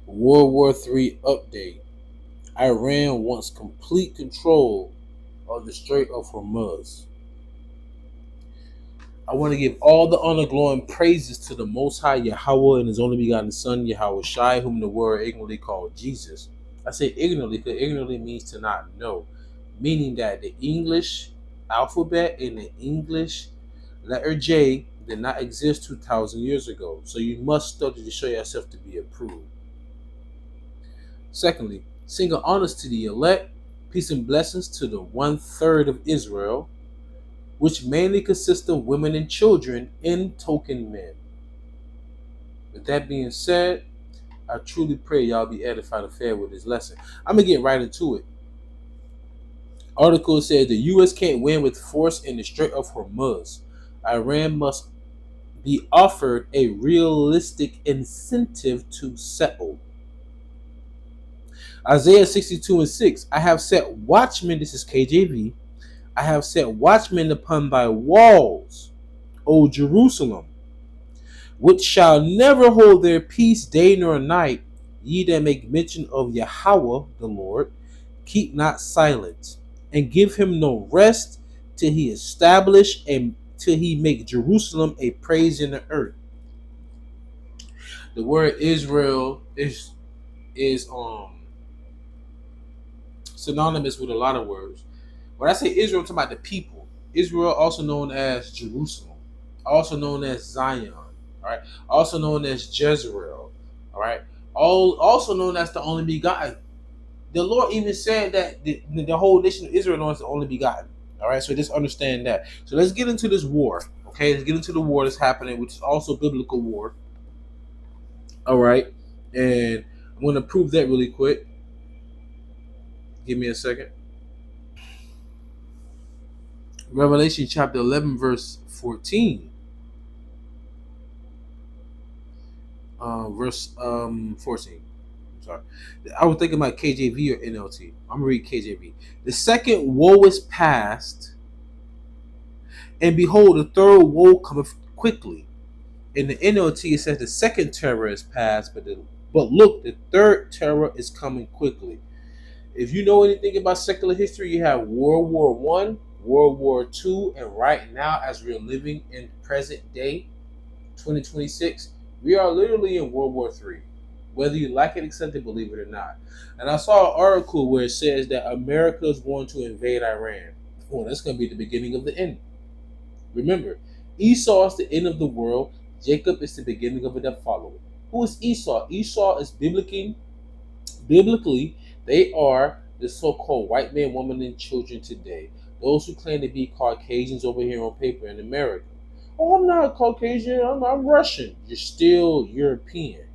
World War III update. Iran wants complete control of the Strait of Hormuz. I want to give all the honor, glory, and praises to the Most High Yahawah and His only begotten Son, YAHAWASHI, whom the world ignorantly called Jesus. I say ignorantly because ignorantly means to not know, meaning that the English alphabet and the English letter J did not exist 2,000 years ago. So you must study to show yourself to be approved. Secondly, sing honors to the elect, peace and blessings to the 1/3 of Israel, which mainly consists of women and children and token men. With that being said, I truly pray y'all be edified and fed with this lesson. I'm going to get right into it. Article says the U.S. can't win with force in the Strait of Hormuz. Iran must be offered a realistic incentive to settle. Isaiah 62:6. I have set watchmen, this is KJV, I have set watchmen upon thy walls, O Jerusalem, which shall never hold their peace day nor night. Ye that make mention of Yahawah the Lord, keep not silent, and give him no rest till he establish and till he make Jerusalem a praise in the earth. The word Israel is synonymous with a lot of words. When I say Israel, I'm talking about the people. Israel, also known as Jerusalem, also known as Zion, all right, also known as Jezreel, all right, also known as the only begotten. The Lord even said that the whole nation of Israel knows the only begotten. All right, so just understand that. So let's get into this war. Okay, let's get into the war that's happening, which is also biblical war. All right, and I'm going to prove that really quick. Give me a second. Revelation chapter 11, verse 14. Verse 14. Sorry. I was thinking about KJV or NLT. I'm going to read KJV. The second woe is past, and behold, the third woe cometh quickly. In the NLT, it says the second terror is past, but look, the third terror is coming quickly. If you know anything about secular history, you have World War One, World War II, and right now, as we're living in present day, 2026, we are literally in World War III. Whether you like it, accept it, believe it or not. And I saw an article where it says that America is going to invade Iran. Well, that's going to be the beginning of the end. Remember, Esau is the end of the world. Jacob is the beginning of the following. Who is Esau? Esau is biblically, they are the so-called white man, woman, and children today. Those who claim to be Caucasians over here on paper in America. Oh, I'm not Caucasian. I'm Russian. You're still European.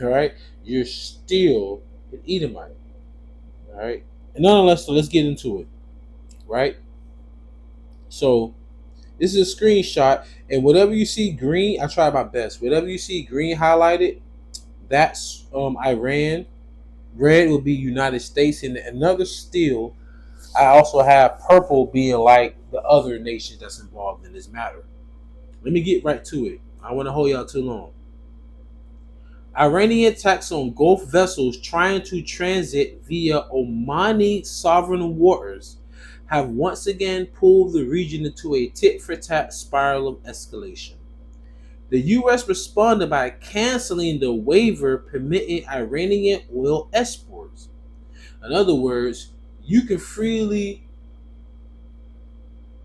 All right, you're still an Edomite. All right, and nonetheless, so let's get into it. Right. So this is a screenshot, and whatever you see green, I try my best. Whatever you see green highlighted, that's Iran. Red will be United States, and another still, I also have purple being like the other nations that's involved in this matter. Let me get right to it. I don't want to hold y'all too long. Iranian attacks on Gulf vessels trying to transit via Omani sovereign waters have once again pulled the region into a tit-for-tat spiral of escalation. The U.S. responded by canceling the waiver permitting Iranian oil exports. In other words, you can freely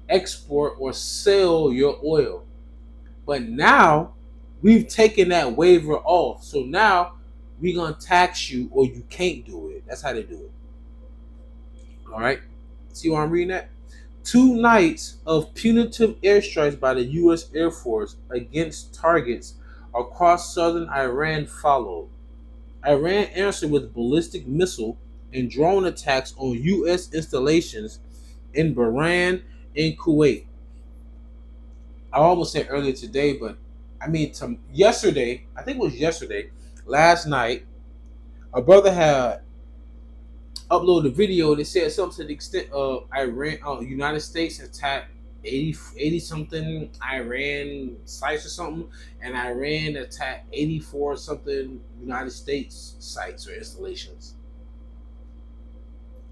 export or sell your oil. But now we've taken that waiver off. So now we're going to tax you or you can't do it. That's how they do it. All right. See why I'm reading that? 2 nights of punitive airstrikes by the U.S. Air Force against targets across southern Iran followed. Iran answered with ballistic missile and drone attacks on U.S. installations in Bahrain and Kuwait. I almost said earlier today, but I mean yesterday. I think it was yesterday. Last night, a brother had uploaded a video that said something to the extent of Iran, United States attack 80 something Iran sites or something, and Iran attacked 84 something United States sites or installations.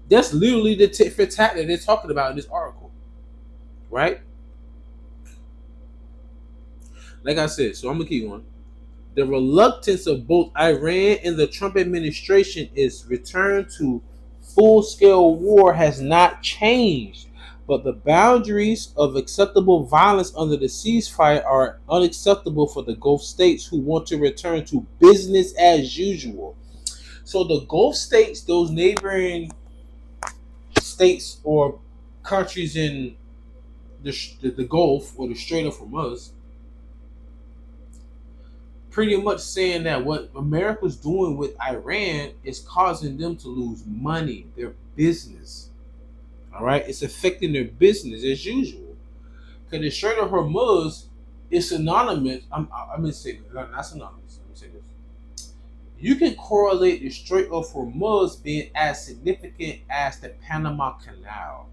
That's literally the tit for tat that they're talking about in this article, right? Like I said, so I'm gonna keep going. The reluctance of both Iran and the Trump administration is return to full-scale war has not changed, but the boundaries of acceptable violence under the ceasefire are unacceptable for the Gulf states who want to return to business as usual. So the Gulf states, those neighboring states or countries in the Gulf or the Strait of Hormuz, pretty much saying that what America's doing with Iran is causing them to lose money, their business. All right, it's affecting their business as usual. Because the Strait of Hormuz is synonymous. I'm gonna say not synonymous. Let me say this. You can correlate the Strait of Hormuz being as significant as the Panama Canal,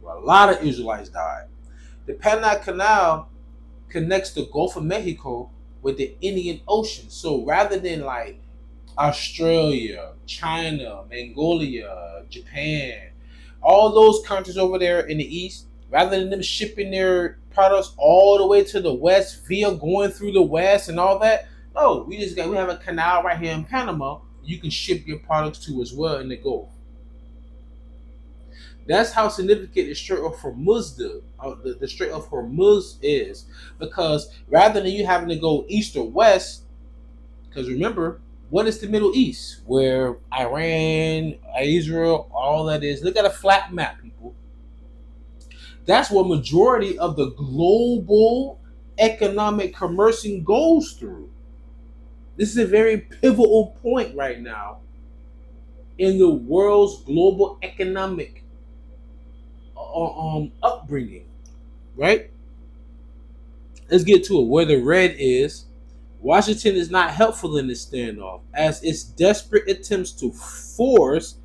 where a lot of Israelites died. The Panama Canal connects the Gulf of Mexico with the Indian Ocean. So rather than like Australia, China, Mongolia, Japan, all those countries over there in the east, rather than them shipping their products all the way to the west via going through the west and all that, no, we have a canal right here in Panama you can ship your products to as well in the Gulf. That's how significant the Strait of Hormuz the Strait of Hormuz is, because rather than you having to go east or west, because remember, what is the Middle East? Where Iran, Israel, all that is. Look at a flat map, people. That's where majority of the global economic commercing goes through. This is a very pivotal point right now in the world's global economic upbringing, right? Let's get to it. Where the red is, Washington is not helpful in this standoff, as its desperate attempts to force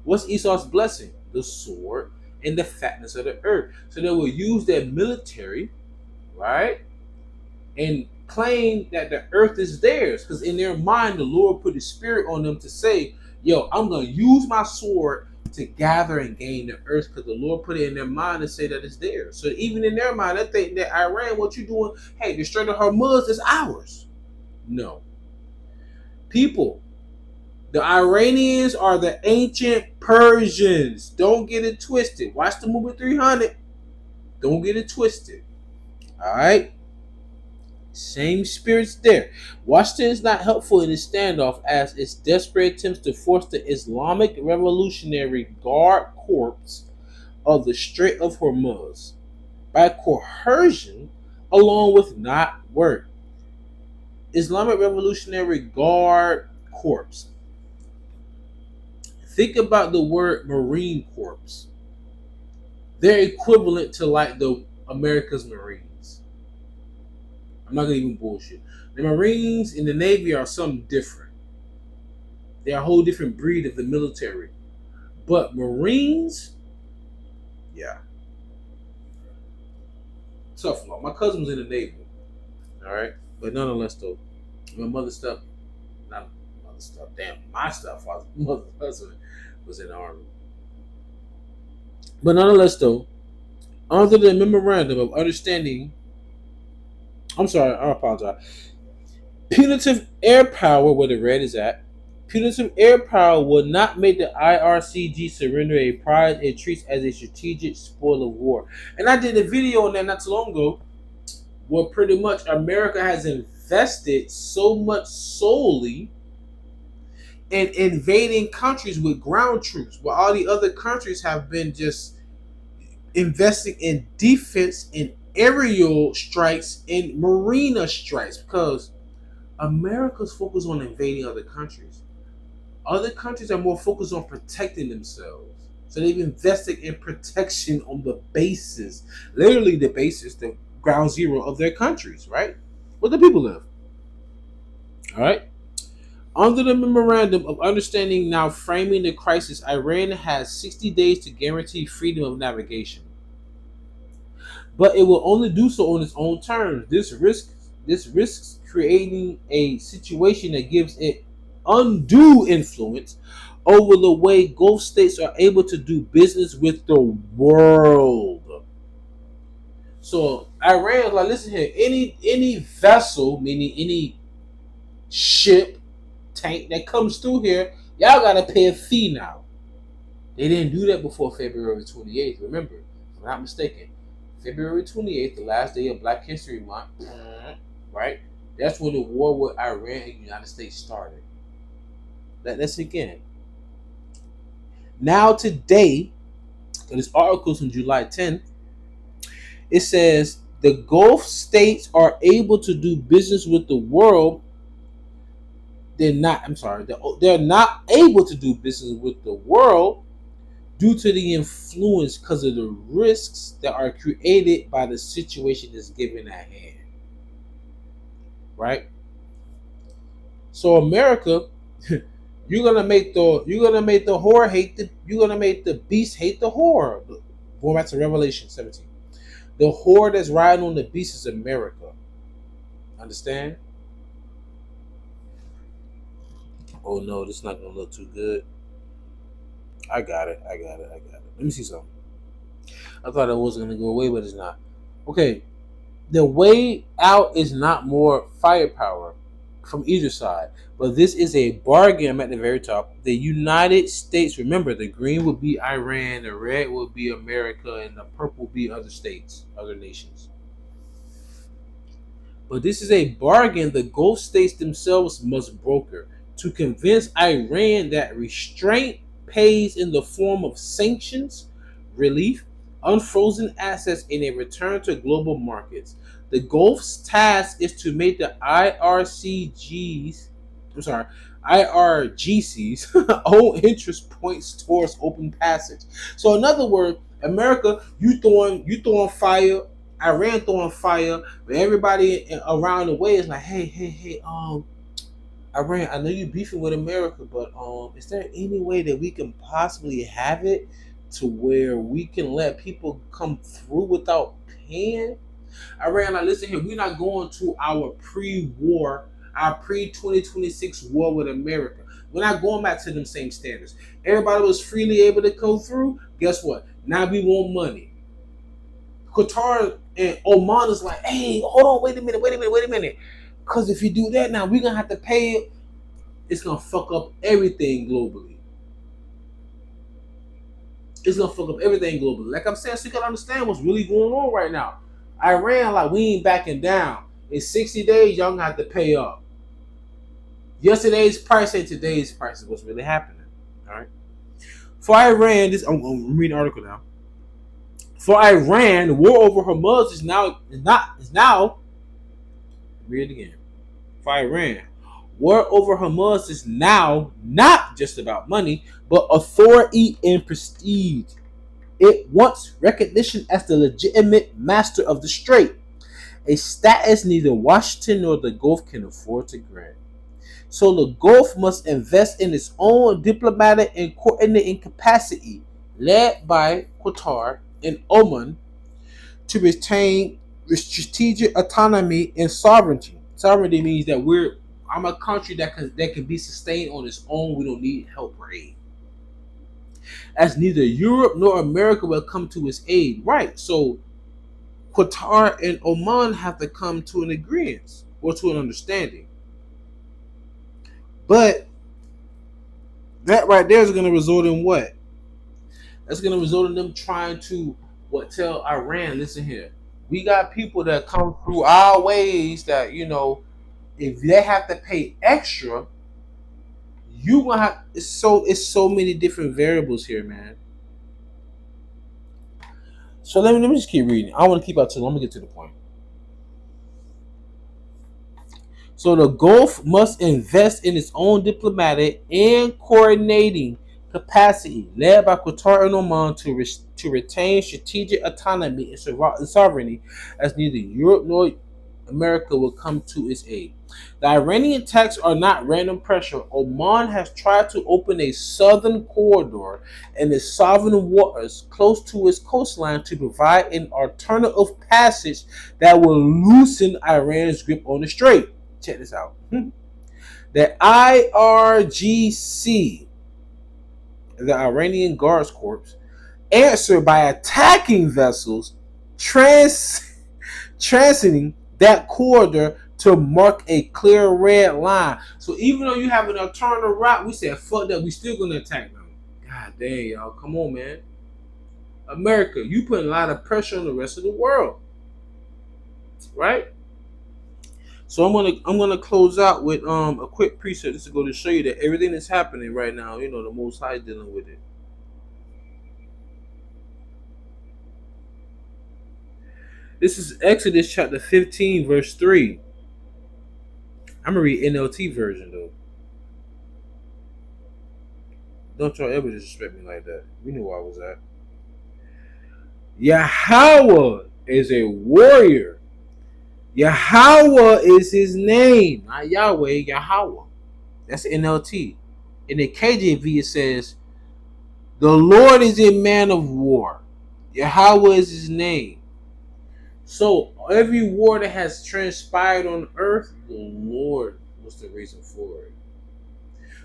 what's Esau's blessing? The sword and the fatness of the earth. So they will use their military, right, and claim that the earth is theirs, because in their mind the Lord put his spirit on them to say, yo, I'm going to use my sword to gather and gain the earth, because the Lord put it in their mind to say that it's theirs. So even in their mind, they think that Iran, what you doing, hey, the Strait of Hormuz is ours. No. People, the Iranians are the ancient Persians. Don't get it twisted. Watch the movie 300. Don't get it twisted. All right? Same spirits there. Washington is not helpful in this standoff, as its desperate attempts to force the Islamic Revolutionary Guard Corps of the Strait of Hormuz by coercion alone with not work. Islamic Revolutionary Guard Corps. Think about the word Marine Corps. They're equivalent to like the America's Marines. I'm not gonna even bullshit. The Marines and the Navy are something different. They're a whole different breed of the military. But Marines, yeah. Tough law. My cousin was in the Navy. Alright? But nonetheless though, my mother's stuff, not mother's stuff, damn, my stuff, my mother's husband was in the Army. But nonetheless though, under the memorandum of understanding, I'm sorry, I apologize. Punitive air power, where the red is at, punitive air power will not make the IRCG surrender a prize it treats as a strategic spoil of war. And I did a video on that not too long ago, where pretty much America has invested so much solely in invading countries with ground troops, while all the other countries have been just investing in defense and aerial strikes and marina strikes, because America's focused on invading other countries. Other countries are more focused on protecting themselves. So they've invested in protection on the bases, literally the basis, the ground zero of their countries, right? Where the people live. All right? Under the memorandum of understanding now framing the crisis, Iran has 60 days to guarantee freedom of navigation. but it will only do so on its own terms. This risks creating a situation that gives it undue influence over the way Gulf states are able to do business with the world. So Iran is like, listen here, any vessel, meaning any ship, tank that comes through here, y'all gotta pay a fee now. They didn't do that before February 28th. Remember, if I'm not mistaken, February 28th, the last day of Black History Month, right? That's when the war with Iran and the United States started. That's again. Now today, in this article from July 10th, it says the Gulf states are able to do business with the world. They're not able to do business with the world due to the influence because of the risks that are created by the situation that's given at hand. Right? So America, you're gonna make the whore hate the beast hate the whore. Going back to Revelation 17. The whore that's riding on the beast is America. Understand? Oh no, this is not gonna look too good. I got it. Let me see something. I thought it wasn't gonna go away, but it's not. Okay. The way out is not more firepower from either side, but this is a bargain. I'm at the very top. The United States, remember, the green would be Iran, the red would be America, and the purple would be other states, other nations. But this is a bargain the Gulf states themselves must broker to convince Iran that restraint pays in the form of sanctions, relief, unfrozen assets, and a return to global markets. The Gulf's task is to make the IRGC's own interest points towards open passage. So in other words, America, you throwing fire, Iran throwing fire, but everybody around the way is like, hey, Iran, I know you beefing with America, but is there any way that we can possibly have it to where we can let people come through without paying? Iran, like, listen here, we're not going to our pre-war, our pre-2026 war with America. We're not going back to them same standards. Everybody was freely able to come through. Guess what? Now we want money. Qatar and Oman is like, hey, hold on, wait a minute. Because if you do that now, we're going to have to pay it. It's going to fuck up everything globally. Like I'm saying, so you got to understand what's really going on right now. Iran, like, we ain't backing down. In 60 days, y'all going to have to pay up. Yesterday's price and today's price is what's really happening. All right. For Iran, I'm reading an article now. For Iran, the war over Hormuz is now read it again. For Iran, war over Hormuz is now not just about money, but authority and prestige. It wants recognition as the legitimate master of the Strait, a status neither Washington nor the Gulf can afford to grant. So the Gulf must invest in its own diplomatic and coordinating capacity, led by Qatar and Oman, to retain strategic autonomy and sovereignty. Sovereignty means that I'm a country that can be sustained on its own. We don't need help or aid. As neither Europe nor America will come to its aid. Right. So Qatar and Oman have to come to an agreement or to an understanding. But that right there is going to result in what? That's going to result in them trying to tell Iran, listen here, we got people that come through our ways that, if they have to pay extra, you gonna have it's so many different variables here, man. So let me just keep reading. I don't want to keep out too long. Let me get to the point. So the Gulf must invest in its own diplomatic and coordinating capacity, led by Qatar and Oman, to retain strategic autonomy and sovereignty, as neither Europe nor America will come to its aid. The Iranian attacks are not random pressure. Oman has tried to open a southern corridor in the sovereign waters close to its coastline to provide an alternative passage that will loosen Iran's grip on the Strait. Check this out. The IRGC, the Iranian Guards Corps, answered by attacking vessels transiting that corridor to mark a clear red line. So even though you have an alternative route, we said, fuck that, we still gonna attack them. God dang, y'all, come on, man. America, you putting a lot of pressure on the rest of the world, right? So I'm gonna close out with a quick precept just to go to show you that everything that's happening right now, you know, the Most High dealing with it. This is Exodus chapter 15, verse 3. I'm gonna read NLT version though. Don't y'all ever disrespect me like that. You knew where I was at. Yahawah is a warrior. Yahawah is his name. Not Yahweh, Yahawah. That's NLT. In the KJV it says, the Lord is a man of war. Yahawah is his name. So every war that has transpired on earth, the Lord was the reason for it.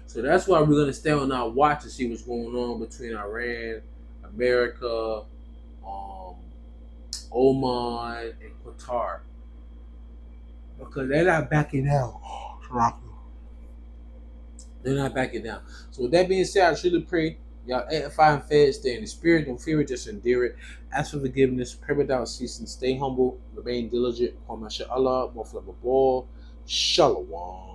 So that's why we're gonna stay on our watch to see what's going on between Iran, America, Oman, and Qatar, because they're not backing down. They're not backing down. So with that being said, I truly pray y'all edify and fed, stay in the spirit, don't fear it, just endure it. Ask for forgiveness, pray without ceasing, stay humble, remain diligent. Allah, more ball, Shalom.